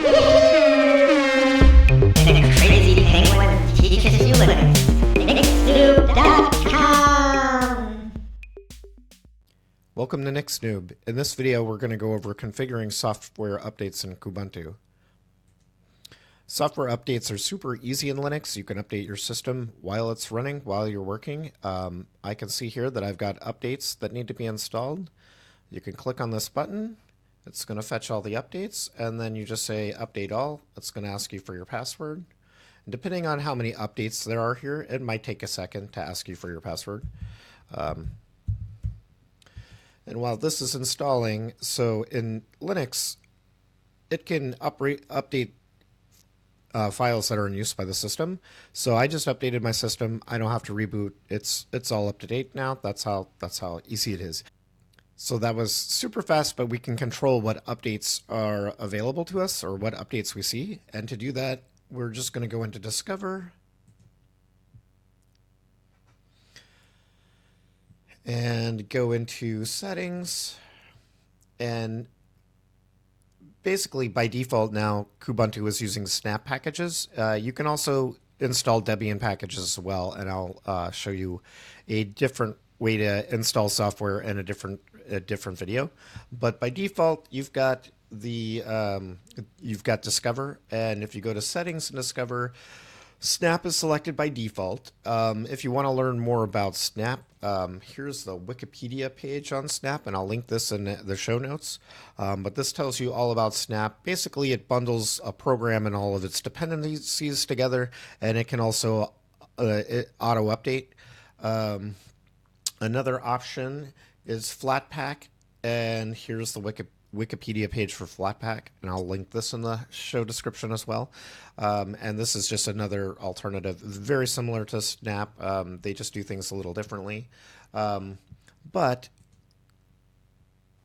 The crazy penguin teaches you Linux. Nixnoob.com. Welcome to Nixnoob. In this video, we're going to go over configuring software updates in Kubuntu. Software updates are super easy in Linux. You can update your system while it's running, while you're working. I can see here that I've got updates that need to be installed. You can click on this button. It's going to fetch all the updates, and then you just say update all. It's going to ask you for your password. And depending on how many updates there are here, it might take a second to ask you for your password. And while this is installing, so in Linux, it can update files that are in use by the system. So I just updated my system. I don't have to reboot. It's all up to date now. That's how easy it is. So that was super fast, but we can control what updates are available to us or what updates we see. And to do that, we're just going to go into Discover. And go into Settings. And basically, by default now, Kubuntu is using snap packages. You can also install Debian packages as well, and I'll show you a different way to install software in a different video. But by default, you've got Discover, and if you go to Settings and Discover, Snap is selected by default. If you want to learn more about Snap, here's the Wikipedia page on Snap, and I'll link this in the show notes. But this tells you all about Snap. Basically, it bundles a program and all of its dependencies together, and it can also auto-update. Another option is Flatpak, and here's the Wikipedia page for Flatpak, and I'll link this in the show description as well. And this is just another alternative, very similar to Snap. They just do things a little differently. But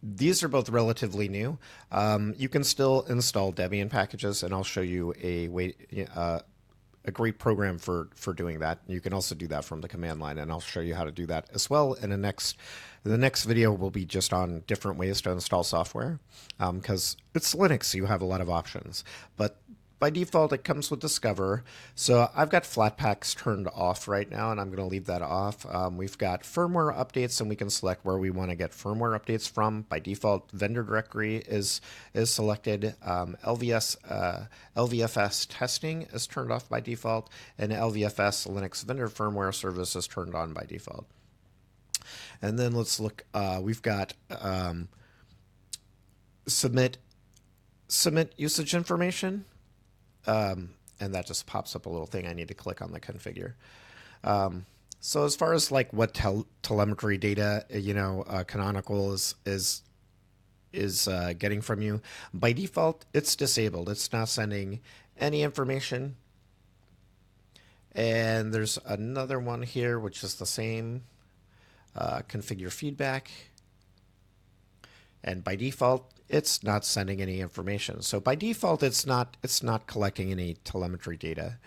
these are both relatively new. You can still install Debian packages, and I'll show you a great program for doing that. You can also do that from the command line, and I'll show you how to do that as well. In the next video will be just on different ways to install software, because it's Linux, so you have a lot of options. But by default, it comes with Discover. So I've got Flatpaks turned off right now, and I'm going to leave that off. We've got firmware updates, and we can select where we want to get firmware updates from. By default, vendor directory is selected. LVFS testing is turned off by default, and LVFS Linux vendor firmware service is turned on by default. And then let's look. We've got submit usage information. And that just pops up a little thing. I need to click on the configure. So as far as like what telemetry data, Canonical is getting from you, by default, it's disabled. It's not sending any information. And there's another one here, which is the same. Configure feedback. And by default, it's not sending any information. So by default, it's not collecting any telemetry data.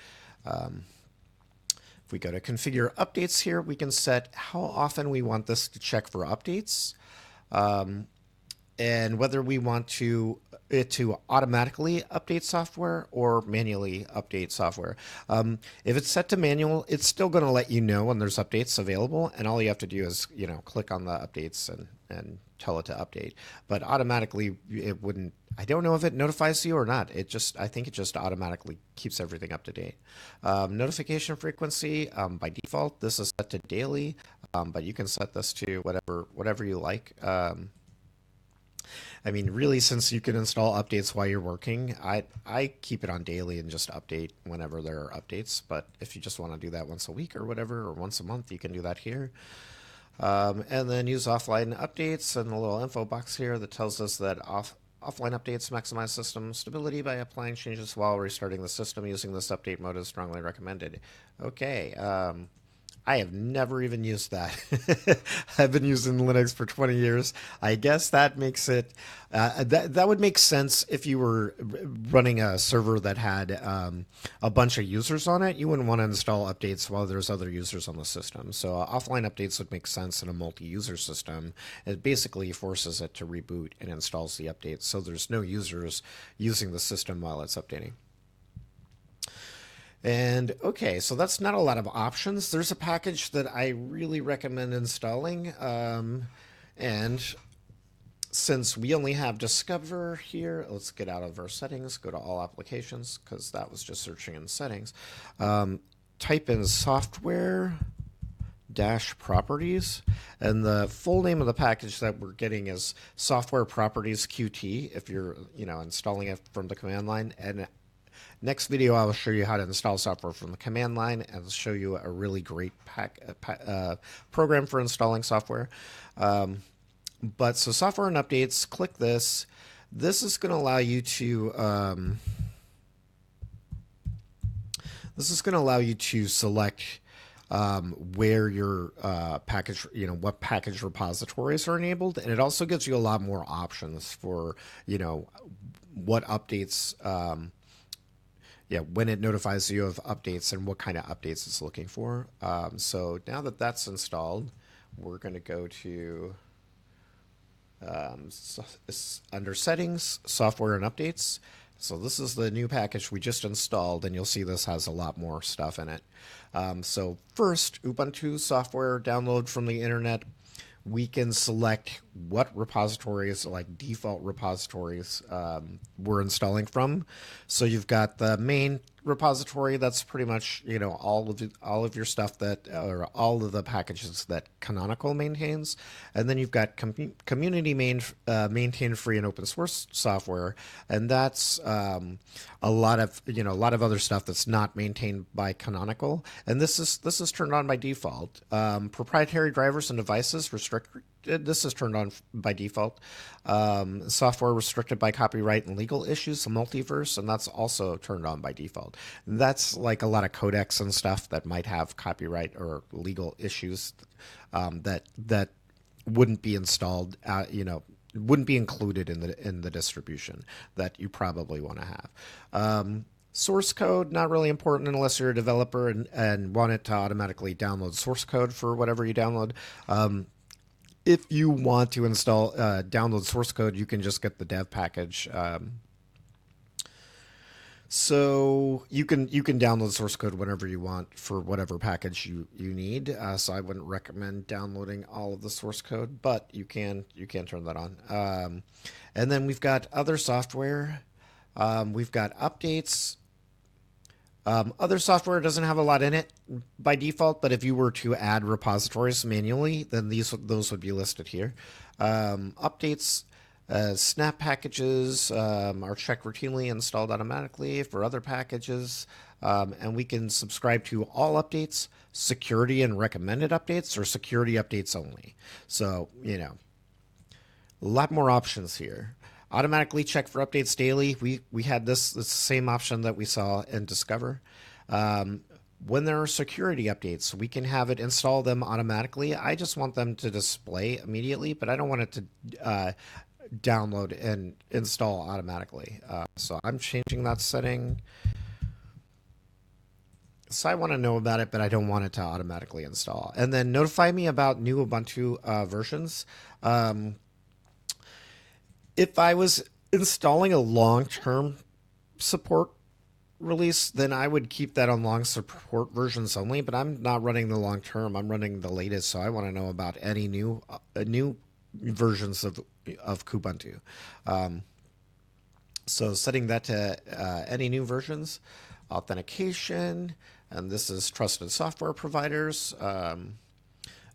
If we go to configure updates here, we can set how often we want this to check for updates, and whether we want it to automatically update software or manually update software. If it's set to manual, it's still going to let you know when there's updates available, and all you have to do is click on the updates and tell it to update. But automatically, it wouldn't. I don't know if it notifies you or not. I think it just automatically keeps everything up to date. Notification frequency, by default, this is set to daily, but you can set this to whatever you like. I mean, really, since you can install updates while you're working, I keep it on daily and just update whenever there are updates. But if you just want to do that once a week or whatever, or once a month, you can do that here. And then use offline updates, and a little info box here that tells us that offline updates maximize system stability by applying changes while restarting the system. Using this update mode is strongly recommended. Okay. I have never even used that. I've been using Linux for 20 years. I guess that makes it that would make sense if you were running a server that had a bunch of users on it. You wouldn't want to install updates while there's other users on the system. So offline updates would make sense in a multi-user system. It basically forces it to reboot and installs the updates, so there's no users using the system while it's updating. And okay, so that's not a lot of options. There's a package that I really recommend installing. And since we only have Discover here, let's get out of our settings, go to all applications, because that was just searching in settings. Type in software dash properties, and the full name of the package that we're getting is sofware-properties-qt if you're installing it from the command line. And next video, I will show you how to install software from the command line and show you a really great program for installing software. But so software and updates, click this. This is going to allow you to select where your package, what package repositories are enabled, and it also gives you a lot more options for what updates. When it notifies you of updates and what kind of updates it's looking for. So now that that's installed, we're going to go to under settings, software and updates. So this is the new package we just installed, and you'll see this has a lot more stuff in it. So first, Ubuntu software download from the internet. We can select what repositories, like default repositories, we're installing from. So you've got the main repository. That's pretty much all of your stuff that, or all of the packages that Canonical maintains. And then you've got community maintained free and open source software, and that's a lot of other stuff that's not maintained by Canonical. And this is turned on by default. Proprietary drivers and devices restricted. This is turned on by default. Software restricted by copyright and legal issues, multiverse, and that's also turned on by default. That's like a lot of codecs and stuff that might have copyright or legal issues that wouldn't be installed. Wouldn't be included in the distribution that you probably want to have. Source code, not really important unless you're a developer and want it to automatically download source code for whatever you download. If you want to install download source code, you can just get the dev package. So you can download source code whenever you want for whatever package you need. So I wouldn't recommend downloading all of the source code, but you can turn that on. And then we've got other software. We've got updates. Other software doesn't have a lot in it by default, but if you were to add repositories manually, then those would be listed here. Updates, snap packages are checked routinely, installed automatically for other packages, and we can subscribe to all updates, security and recommended updates, or security updates only. So, a lot more options here. Automatically check for updates daily. We had this same option that we saw in Discover. When there are security updates, we can have it install them automatically. I just want them to display immediately, but I don't want it to download and install automatically. So I'm changing that setting. So I want to know about it, but I don't want it to automatically install. And then notify me about new Ubuntu versions. If I was installing a long-term support release, then I would keep that on long support versions only, but I'm not running the long-term. I'm running the latest, so I want to know about any new versions of Kubuntu. So setting that to any new versions, authentication, and this is trusted software providers.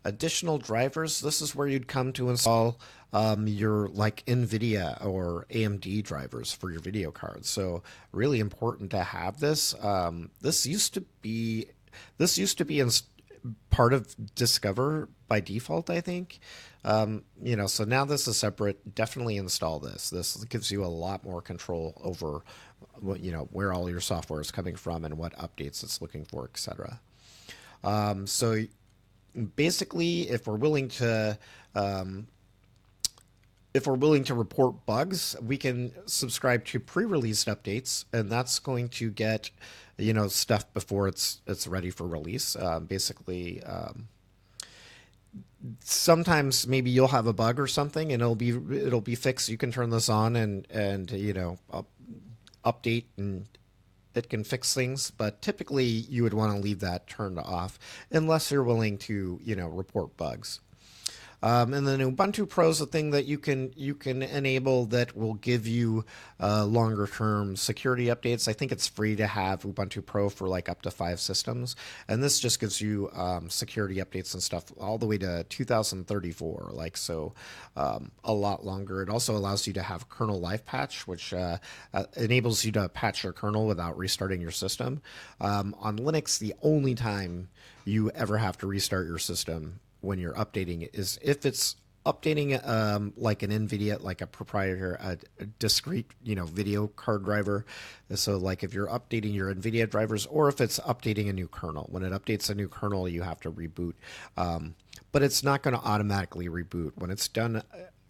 Additional drivers, this is where you'd come to install your like NVIDIA or AMD drivers for your video cards. So really important to have this. This used to be part of Discover by default, I think. So now this is separate. Definitely install this. This gives you a lot more control over where all your software is coming from and what updates it's looking for, etc. So basically, if we're willing to report bugs, we can subscribe to pre-released updates, and that's going to get, stuff before it's ready for release. Sometimes maybe you'll have a bug or something, and it'll be fixed. You can turn this on and update, and it can fix things. But typically, you would want to leave that turned off unless you're willing to report bugs. And then Ubuntu Pro is a thing that you can enable that will give you longer term security updates. I think it's free to have Ubuntu Pro for like up to 5 systems, and this just gives you security updates and stuff all the way to 2034. A lot longer. It also allows you to have kernel life patch, which enables you to patch your kernel without restarting your system. On Linux, the only time you ever have to restart your system when you're updating it is if it's updating like an NVIDIA, like a proprietary, a discrete, video card driver. So like if you're updating your NVIDIA drivers, or if it's updating a new kernel. When it updates a new kernel, you have to reboot. But it's not going to automatically reboot. When it's done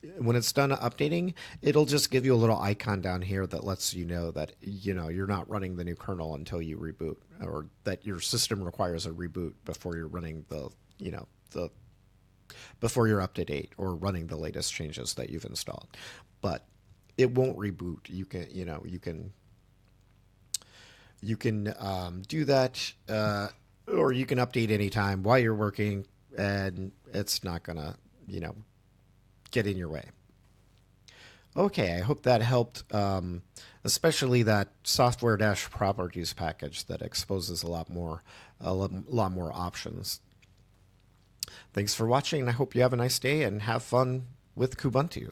updating, it'll just give you a little icon down here that lets you know that you're not running the new kernel until you reboot, or that your system requires a reboot before you're running before you're up to date or running the latest changes that you've installed. But it won't reboot. You can do that, or you can update anytime while you're working, and it's not gonna get in your way. Okay, I hope that helped, especially that software-properties package that exposes a lot more options. Thanks for watching, and I hope you have a nice day and have fun with Kubuntu.